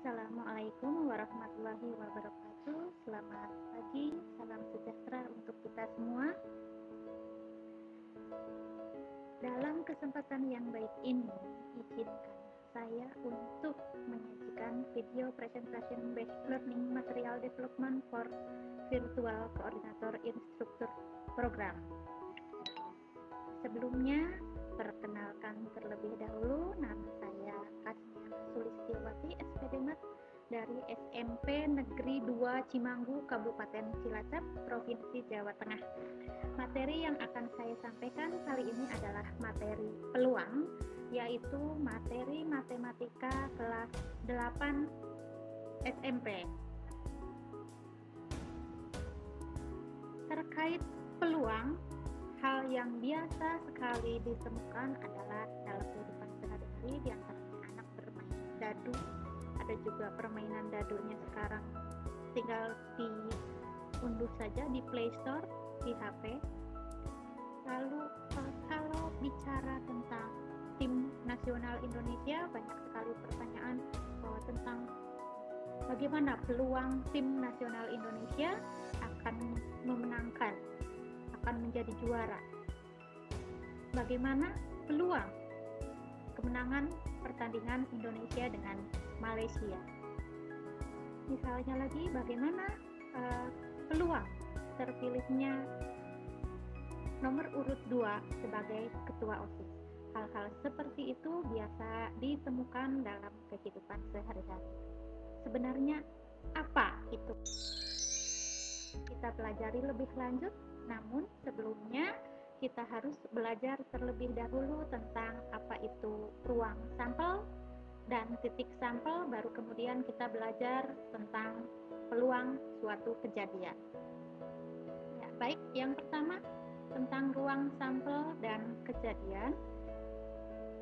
Assalamualaikum warahmatullahi wabarakatuh. Selamat pagi, salam sejahtera untuk kita semua. Dalam kesempatan yang baik ini, izinkan saya untuk menyajikan video presentation based learning material development for virtual coordinator instruktur program. Sebelumnya, perkenalkan terlebih dahulu, nama saya Kasmiana Sulistiawati, SPDMet dari SMP Negeri 2 Cimanggu, Kabupaten Cilacap, Provinsi Jawa Tengah. Materi yang akan saya sampaikan kali ini adalah materi peluang, yaitu materi matematika kelas 8 SMP. Terkait peluang, hal yang biasa sekali ditemukan adalah dalam kehidupan sehari-hari, diantaranya anak bermain dadu. Ada juga permainan dadunya sekarang tinggal diunduh saja di Play Store di HP. Lalu kalau bicara tentang tim nasional Indonesia, banyak sekali pertanyaan tentang bagaimana peluang tim nasional Indonesia akan memenangkan, akan menjadi juara. Bagaimana peluang kemenangan pertandingan Indonesia dengan Malaysia? Misalnya lagi, bagaimana peluang terpilihnya nomor urut 2 sebagai ketua OSIS? Hal-hal seperti itu biasa ditemukan dalam kehidupan sehari-hari. Sebenarnya apa itu? Kita pelajari lebih lanjut, namun sebelumnya kita harus belajar terlebih dahulu tentang apa itu ruang sampel dan titik sampel, baru kemudian kita belajar tentang peluang suatu kejadian. Ya, baik, yang pertama tentang ruang sampel dan kejadian.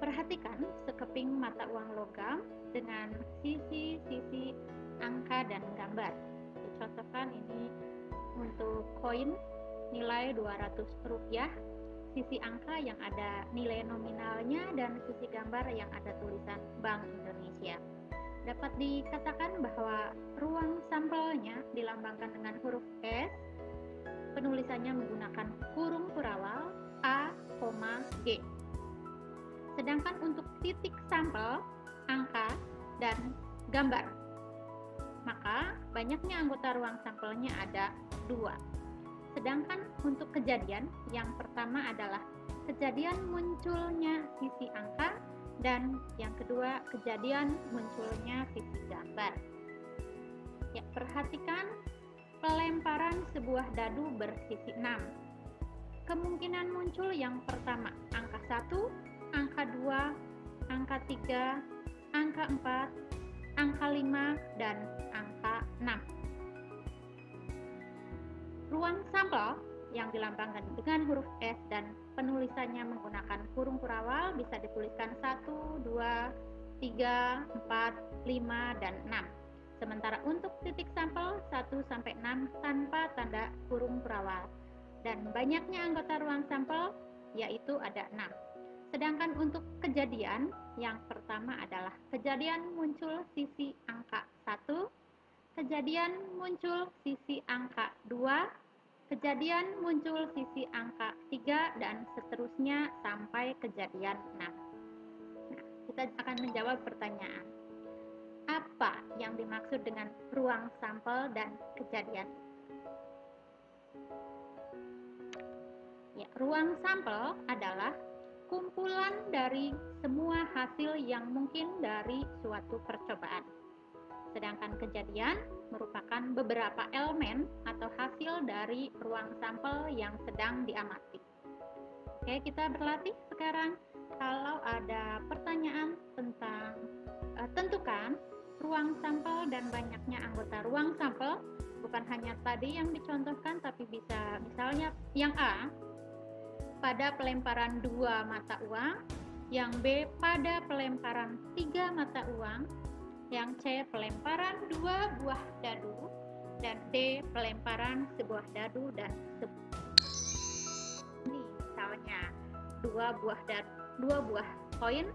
Perhatikan sekeping mata uang logam dengan sisi-sisi angka dan gambar. Dicontohkan ini untuk koin nilai Rp200, sisi angka yang ada nilai nominalnya dan sisi gambar yang ada tulisan Bank Indonesia. Dapat dikatakan bahwa ruang sampelnya dilambangkan dengan huruf S, penulisannya menggunakan kurung kurawal A, G. Sedangkan untuk titik sampel, angka, dan gambar, maka banyaknya anggota ruang sampelnya ada 2. Sedangkan untuk kejadian, yang pertama adalah kejadian munculnya sisi angka, dan yang kedua kejadian munculnya sisi gambar. Ya, perhatikan pelemparan sebuah dadu bersisi 6. Kemungkinan muncul yang pertama angka 1, angka 2, angka 3, angka 4, angka 5, dan angka 6. Ruang sampel yang dilambangkan dengan huruf S dan penulisannya menggunakan kurung kurawal bisa dituliskan 1, 2, 3, 4, 5, dan 6. Sementara untuk titik sampel 1 sampai 6 tanpa tanda kurung kurawal. Dan banyaknya anggota ruang sampel yaitu ada 6. Sedangkan untuk kejadian, yang pertama adalah kejadian muncul sisi angka 1, kejadian muncul sisi angka 2, kejadian muncul sisi angka 3, dan seterusnya sampai kejadian 6. Nah, kita akan menjawab pertanyaan. Apa yang dimaksud dengan ruang sampel dan kejadian? Ya, ruang sampel adalah kumpulan dari semua hasil yang mungkin dari suatu percobaan. Sedangkan kejadian merupakan beberapa elemen atau hasil dari ruang sampel yang sedang diamati. Oke, kita berlatih sekarang. Kalau ada pertanyaan tentang tentukan ruang sampel dan banyaknya anggota ruang sampel, bukan hanya tadi yang dicontohkan, tapi bisa misalnya yang A, pada pelemparan 2 mata uang, yang B pada pelemparan 3 mata uang, yang C pelemparan 2 buah dadu, dan D pelemparan sebuah dadu dan misalnya 2 buah koin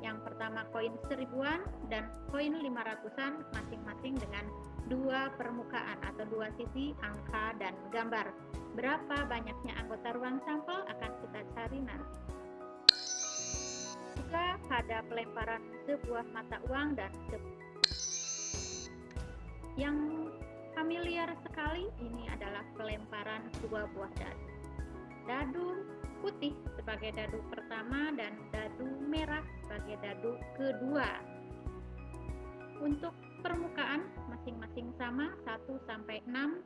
Yang pertama koin 1000-an dan koin 500-an masing-masing dengan dua permukaan atau dua sisi angka dan gambar. Berapa banyaknya anggota ruang sampel akan kita cari nanti. Juga pada pelemparan sebuah mata uang dan yang familiar sekali ini adalah pelemparan dua buah dadu. Dadu putih sebagai dadu pertama dan dadu merah sebagai dadu kedua. Untuk permukaan masing-masing sama 1 sampai 6.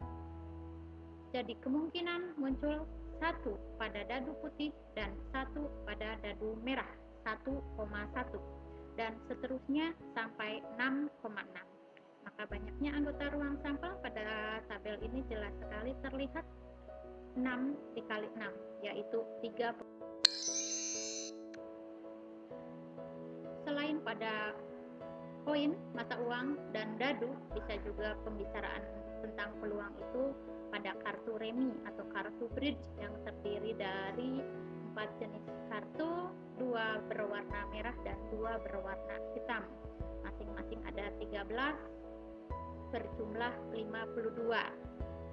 Jadi kemungkinan muncul 1 pada dadu putih dan 1 pada dadu merah 1,1 dan seterusnya sampai 6,6. Maka banyaknya anggota ruang sampel pada tabel ini jelas sekali terlihat 6 dikali 6, yaitu 30. Selain pada koin, mata uang, dan dadu, bisa juga pembicaraan tentang peluang itu pada kartu remi atau kartu bridge yang terdiri dari 4 jenis kartu, 2 berwarna merah dan 2 berwarna hitam. Masing-masing ada 13 berjumlah 52.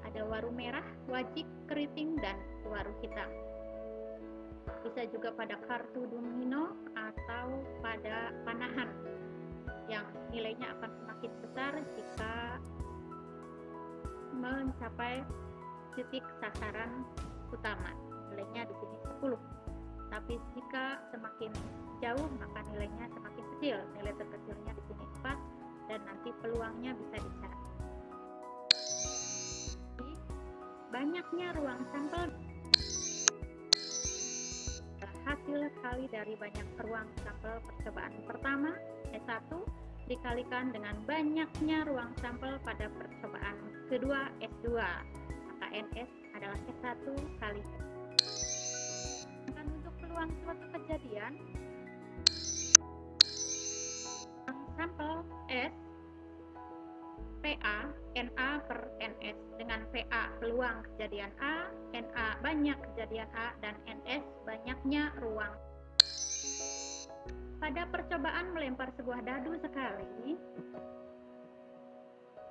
Ada waru merah, wajik, keriting, dan waru hitam. Bisa juga pada kartu domino atau pada panahan yang nilainya akan semakin besar jika mencapai titik sasaran utama. Nilainya di sini 10. Tapi jika semakin jauh maka nilainya semakin kecil. Nilai terkecilnya di sini 4 dan nanti peluangnya bisa dicari. Banyaknya ruang sampel hasil kali dari banyak ruang sampel percobaan pertama S1 dikalikan dengan banyaknya ruang sampel pada percobaan kedua S2, maka NS adalah S1 kali. Dan untuk peluang suatu kejadian sampel S PA NA per NS dengan PA peluang kejadian A, NA banyak kejadian A, dan NS banyaknya ruang. Pada percobaan melempar sebuah dadu sekali,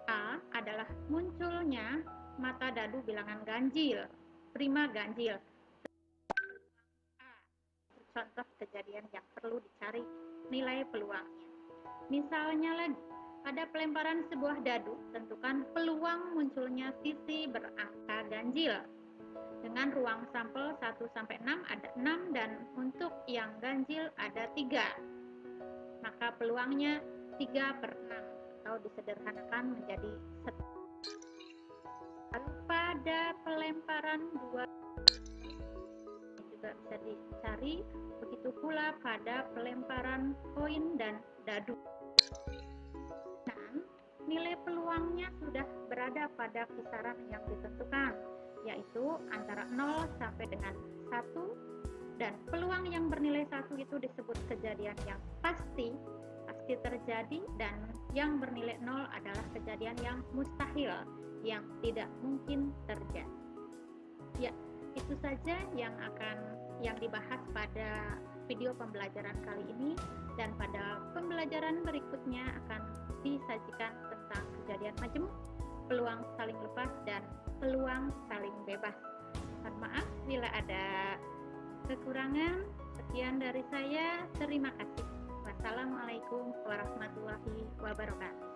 A adalah munculnya mata dadu bilangan ganjil, prima ganjil. A, contoh kejadian yang perlu dicari nilai peluangnya. Misalnya lagi, pada pelemparan sebuah dadu, tentukan peluang munculnya sisi berangka ganjil. Dengan ruang sampel 1 sampai 6 ada 6 dan untuk yang ganjil ada 3. Maka peluangnya 3/6 atau disederhanakan menjadi 1. Lalu pada pelemparan 2 juga bisa dicari, begitu pula pada pelemparan koin dan dadu. Nilai peluangnya sudah berada pada kisaran yang ditentukan, yaitu antara 0 sampai dengan 1, dan peluang yang bernilai 1 itu disebut kejadian yang pasti terjadi, dan yang bernilai 0 adalah kejadian yang mustahil, yang tidak mungkin terjadi. Ya, itu saja yang dibahas pada video pembelajaran kali ini, dan pada pembelajaran berikutnya akan disajikan tentang kejadian majemuk, peluang saling lepas, dan peluang saling bebas. Mohon maaf bila ada kekurangan. Sekian dari saya, terima kasih. Wassalamualaikum warahmatullahi wabarakatuh.